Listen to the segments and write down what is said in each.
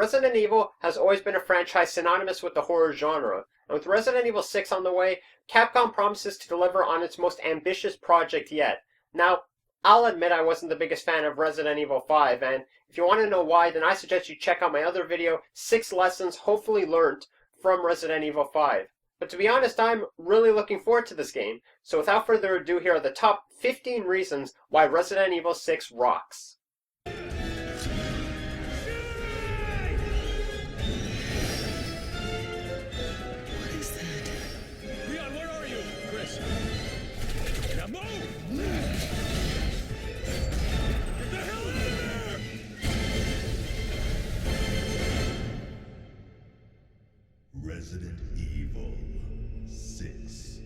Resident Evil has always been a franchise synonymous with the horror genre, and with Resident Evil 6 on the way, Capcom promises to deliver on its most ambitious project yet. Now, I'll admit I wasn't the biggest fan of Resident Evil 5, and if you want to know why, then I suggest you check out my other video, 6 Lessons Hopefully Learned from Resident Evil 5. But to be honest, I'm really looking forward to this game, so without further ado, here are the top 15 reasons why Resident Evil 6 rocks. Resident Evil 6.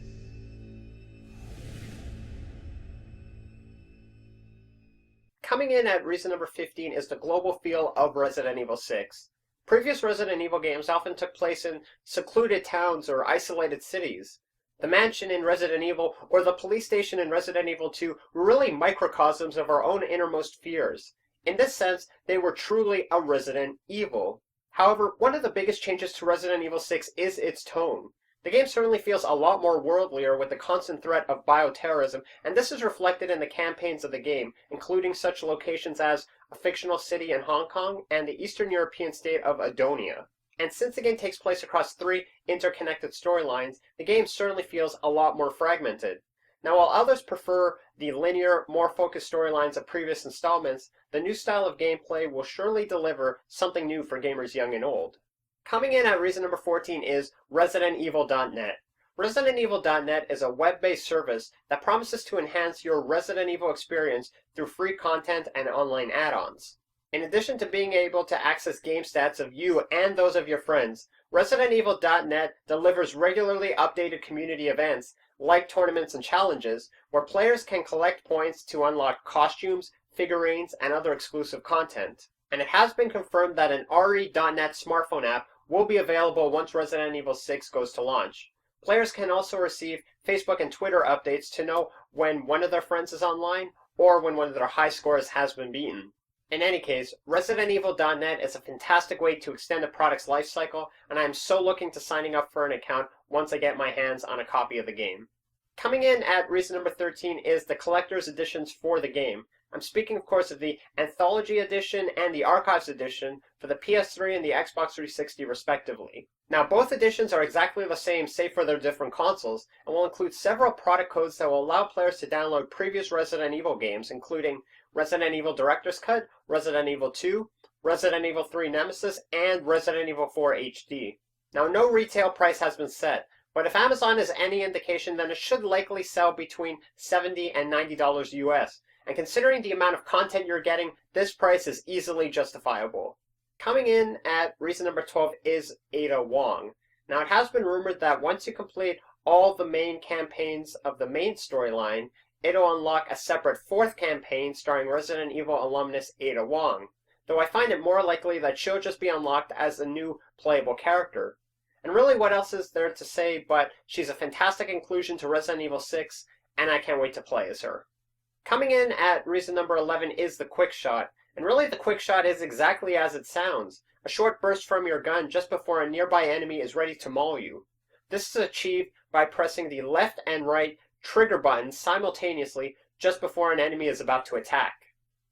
Coming in at reason number 15 is the global feel of Resident Evil 6. Previous Resident Evil games often took place in secluded towns or isolated cities. The mansion in Resident Evil or the police station in Resident Evil 2 were really microcosms of our own innermost fears. In this sense, they were truly a Resident Evil. However, one of the biggest changes to Resident Evil 6 is its tone. The game certainly feels a lot more worldlier with the constant threat of bioterrorism, and this is reflected in the campaigns of the game, including such locations as a fictional city in Hong Kong and the Eastern European state of Adonia. And since the game takes place across 3 interconnected storylines, the game certainly feels a lot more fragmented. Now, while others prefer the linear, more focused storylines of previous installments, the new style of gameplay will surely deliver something new for gamers young and old. Coming in at reason number 14 is ResidentEvil.net. ResidentEvil.net is a web-based service that promises to enhance your Resident Evil experience through free content and online add-ons. In addition to being able to access game stats of you and those of your friends, ResidentEvil.net delivers regularly updated community events like tournaments and challenges, where players can collect points to unlock costumes, figurines, and other exclusive content. And it has been confirmed that an RE.net smartphone app will be available once Resident Evil 6 goes to launch. Players can also receive Facebook and Twitter updates to know when one of their friends is online or when one of their high scores has been beaten. In any case, ResidentEvil.net is a fantastic way to extend a product's life cycle, and I am so looking to signing up for an account once I get my hands on a copy of the game. Coming in at reason number 13 is the collector's editions for the game. I'm speaking, of course, of the Anthology Edition and the Archives Edition for the PS3 and the Xbox 360 respectively. Now, both editions are exactly the same save for their different consoles, and will include several product codes that will allow players to download previous Resident Evil games, including Resident Evil Director's Cut, Resident Evil 2, Resident Evil 3 Nemesis, and Resident Evil 4 HD. Now, no retail price has been set, but if Amazon is any indication, then it should likely sell between $70 and $90 US. And considering the amount of content you're getting, this price is easily justifiable. Coming in at reason number 12 is Ada Wong. Now, it has been rumored that once you complete all the main campaigns of the main storyline, it'll unlock a separate 4th campaign starring Resident Evil alumnus Ada Wong, though I find it more likely that she'll just be unlocked as a new playable character. And really, what else is there to say but she's a fantastic inclusion to Resident Evil 6, and I can't wait to play as her. Coming in at reason number 11 is the quick shot, and really the quick shot is exactly as it sounds, a short burst from your gun just before a nearby enemy is ready to maul you. This is achieved by pressing the left and right trigger buttons simultaneously just before an enemy is about to attack.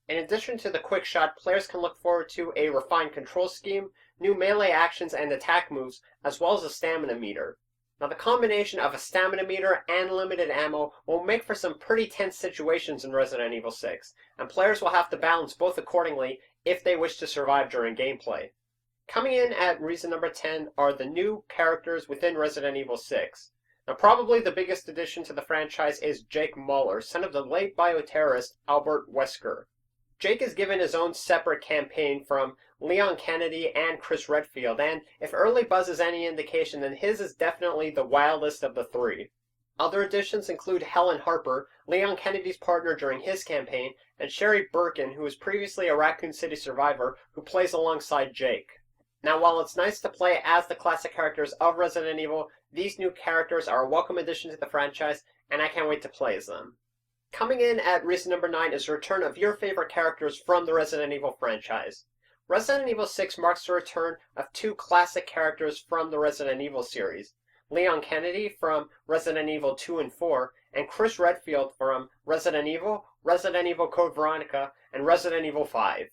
In addition to the quick shot, players can look forward to a refined control scheme, new melee actions and attack moves, as well as a stamina meter. Now, the combination of a stamina meter and limited ammo will make for some pretty tense situations in Resident Evil 6, and players will have to balance both accordingly if they wish to survive during gameplay. Coming in at reason number 10 are the new characters within Resident Evil 6. Now, probably the biggest addition to the franchise is Jake Muller, son of the late bioterrorist Albert Wesker. Jake is given his own separate campaign from Leon Kennedy and Chris Redfield, and if early buzz is any indication, then his is definitely the wildest of the 3. Other additions include Helen Harper, Leon Kennedy's partner during his campaign, and Sherry Birkin, who was previously a Raccoon City survivor, who plays alongside Jake. Now, while it's nice to play as the classic characters of Resident Evil, these new characters are a welcome addition to the franchise, and I can't wait to play as them. Coming in at reason number 9 is the return of your favorite characters from the Resident Evil franchise. Resident Evil 6 marks the return of two classic characters from the Resident Evil series, Leon Kennedy from Resident Evil 2 and 4, and Chris Redfield from Resident Evil, Resident Evil Code Veronica, and Resident Evil 5.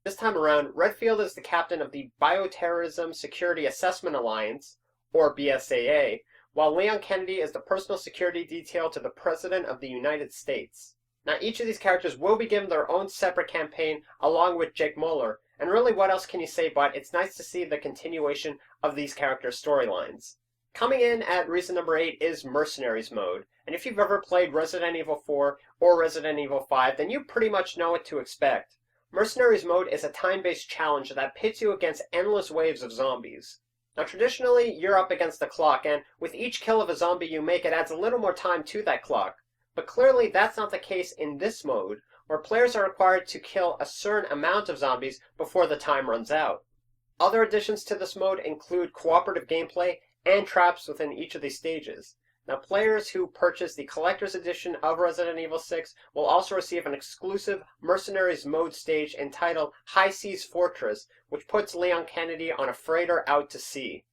This time around, Redfield is the captain of the BIO-TERRORISM Security Assessment Alliance, or BSAA, while Leon Kennedy is the personal security detail to the President of the United States. Now, each of these characters will be given their own separate campaign along with Jake Muller, and really what else can you say but it's nice to see the continuation of these characters' storylines. Coming in at reason number 8 is Mercenaries mode, and if you've ever played Resident Evil 4 or Resident Evil 5, then you pretty much know what to expect. Mercenaries mode is a time-based challenge that pits you against endless waves of zombies. Now traditionally, you're up against the clock, and with each kill of a zombie you make, it adds a little more time to that clock. But clearly that's not the case in this mode, where players are required to kill a certain amount of zombies before the time runs out. Other additions to this mode include cooperative gameplay and traps within each of these stages. Now, players who purchase the Collector's Edition of Resident Evil 6 will also receive an exclusive Mercenaries mode stage entitled High Seas Fortress, which puts Leon Kennedy on a freighter out to sea.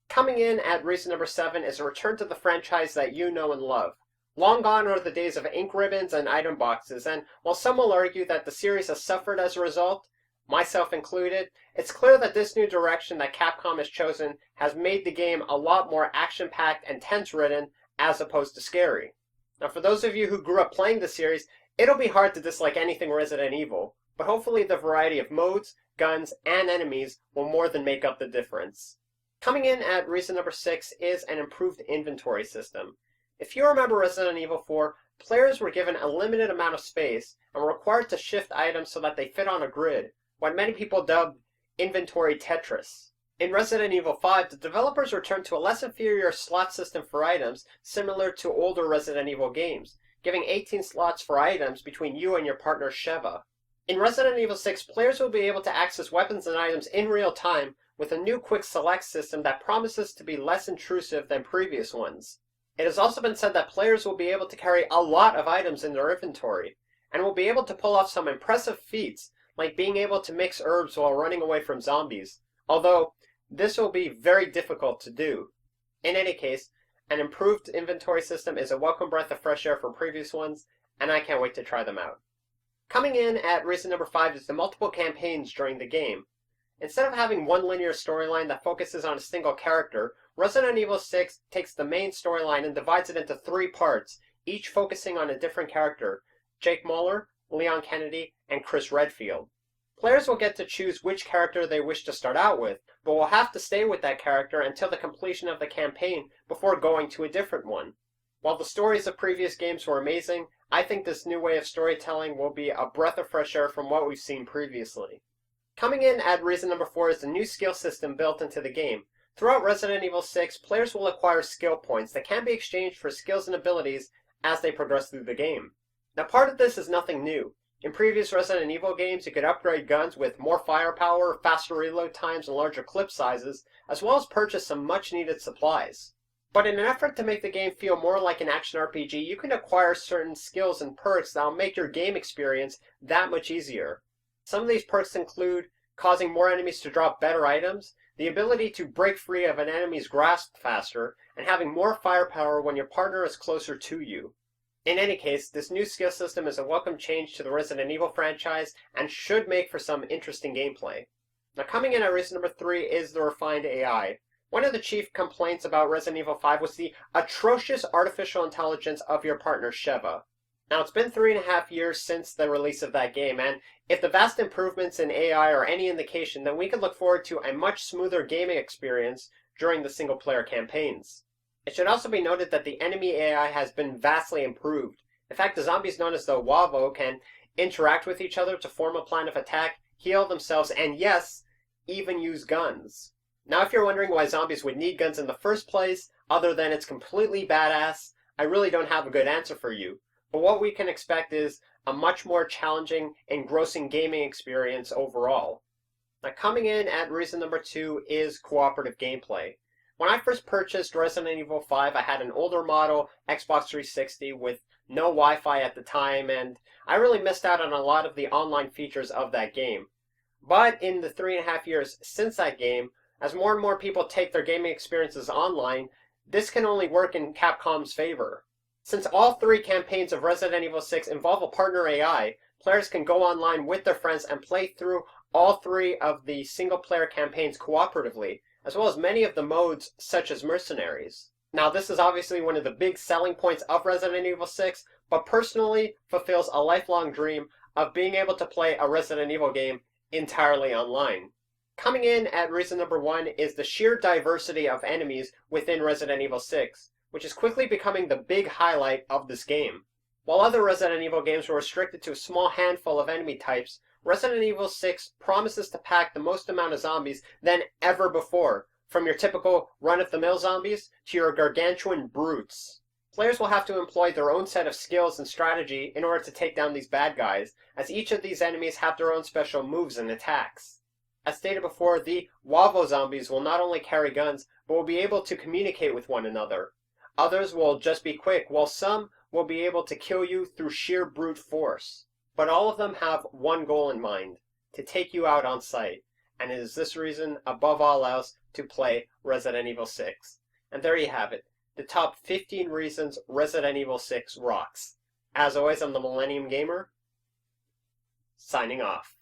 Coming in at reason number 7 is a return to the franchise that you know and love. Long gone are the days of ink ribbons and item boxes, and while some will argue that the series has suffered as a result, myself included, it's clear that this new direction that Capcom has chosen has made the game a lot more action-packed and tense-ridden as opposed to scary. Now, for those of you who grew up playing the series, it'll be hard to dislike anything Resident Evil, but hopefully the variety of modes, guns, and enemies will more than make up the difference. Coming in at reason number 6 is an improved inventory system. If you remember Resident Evil 4, players were given a limited amount of space and were required to shift items so that they fit on a grid, what many people dubbed inventory Tetris. In Resident Evil 5, the developers returned to a less inferior slot system for items similar to older Resident Evil games, giving 18 slots for items between you and your partner Sheva. In Resident Evil 6, players will be able to access weapons and items in real time with a new quick select system that promises to be less intrusive than previous ones. It has also been said that players will be able to carry a lot of items in their inventory, and will be able to pull off some impressive feats, like being able to mix herbs while running away from zombies, although this will be very difficult to do. In any case, an improved inventory system is a welcome breath of fresh air from previous ones, and I can't wait to try them out. Coming in at reason number 5 is the multiple campaigns during the game. Instead of having one linear storyline that focuses on a single character, Resident Evil 6 takes the main storyline and divides it into 3 parts, each focusing on a different character: Jake Muller, Leon Kennedy, and Chris Redfield. Players will get to choose which character they wish to start out with, but will have to stay with that character until the completion of the campaign before going to a different one. While the stories of previous games were amazing, I think this new way of storytelling will be a breath of fresh air from what we've seen previously. Coming in at reason number 4 is the new skill system built into the game. Throughout Resident Evil 6, players will acquire skill points that can be exchanged for skills and abilities as they progress through the game. Now, part of this is nothing new. In previous Resident Evil games, you could upgrade guns with more firepower, faster reload times, and larger clip sizes, as well as purchase some much-needed supplies. But in an effort to make the game feel more like an action RPG, you can acquire certain skills and perks that will make your game experience that much easier. Some of these perks include causing more enemies to drop better items, the ability to break free of an enemy's grasp faster, and having more firepower when your partner is closer to you. In any case, this new skill system is a welcome change to the Resident Evil franchise and should make for some interesting gameplay. Now, coming in at reason number 3 is the refined AI. One of the chief complaints about Resident Evil 5 was the atrocious artificial intelligence of your partner Sheva. Now, it's been 3.5 years since the release of that game, and if the vast improvements in AI are any indication, then we could look forward to a much smoother gaming experience during the single-player campaigns. It should also be noted that the enemy AI has been vastly improved. In fact, the zombies known as the WAVO can interact with each other to form a plan of attack, heal themselves, and yes, even use guns. Now, if you're wondering why zombies would need guns in the first place, other than it's completely badass, I really don't have a good answer for you. But what we can expect is a much more challenging, engrossing gaming experience overall. Now, coming in at reason number 2 is cooperative gameplay. When I first purchased Resident Evil 5, I had an older model Xbox 360 with no Wi-Fi at the time, and I really missed out on a lot of the online features of that game. But in the 3.5 years since that game, as more and more people take their gaming experiences online, this can only work in Capcom's favor. Since all 3 campaigns of Resident Evil 6 involve a partner AI, players can go online with their friends and play through all 3 of the single-player campaigns cooperatively, as well as many of the modes such as Mercenaries. Now, this is obviously one of the big selling points of Resident Evil 6, but personally fulfills a lifelong dream of being able to play a Resident Evil game entirely online. Coming in at reason number 1 is the sheer diversity of enemies within Resident Evil 6, which is quickly becoming the big highlight of this game. While other Resident Evil games were restricted to a small handful of enemy types, Resident Evil 6 promises to pack the most amount of zombies than ever before, from your typical run-of-the-mill zombies to your gargantuan brutes. Players will have to employ their own set of skills and strategy in order to take down these bad guys, as each of these enemies have their own special moves and attacks. As stated before, the Wavo zombies will not only carry guns, but will be able to communicate with one another. Others will just be quick, while some will be able to kill you through sheer brute force. But all of them have one goal in mind, to take you out on sight, and it is this reason, above all else, to play Resident Evil 6. And there you have it, the top 15 reasons Resident Evil 6 rocks. As always, I'm the Millennium Gamer, signing off.